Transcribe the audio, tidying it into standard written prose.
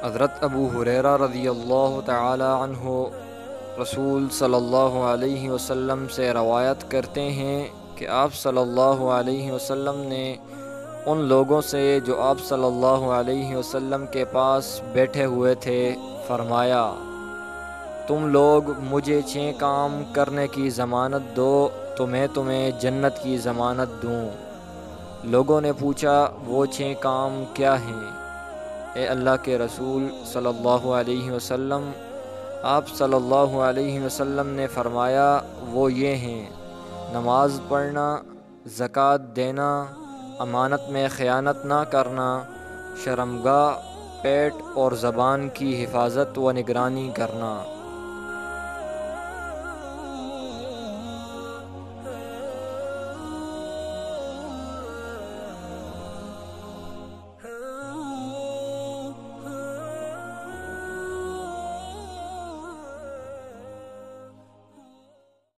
حضرت ابو ہریرہ رضی اللہ تعالی عنہ رسول صلی اللہ علیہ وسلم سے روایت کرتے ہیں کہ آپ صلی اللہ علیہ وسلم نے ان لوگوں سے جو آپ صلی اللہ علیہ وسلم کے پاس بیٹھے ہوئے تھے فرمایا، تم لوگ مجھے 6 کام کرنے کی ضمانت دو تو میں تمہیں جنت کی ضمانت دوں۔ لوگوں نے پوچھا وہ 6 کام کیا ہیں؟ اے اللہ کے رسول صلی اللہ علیہ وسلم، آپ صلی اللہ علیہ وسلم نے فرمایا وہ یہ ہیں: نماز پڑھنا، زکوٰۃ دینا، امانت میں خیانت نہ کرنا، شرمگاہ، پیٹ اور زبان کی حفاظت و نگرانی کرنا۔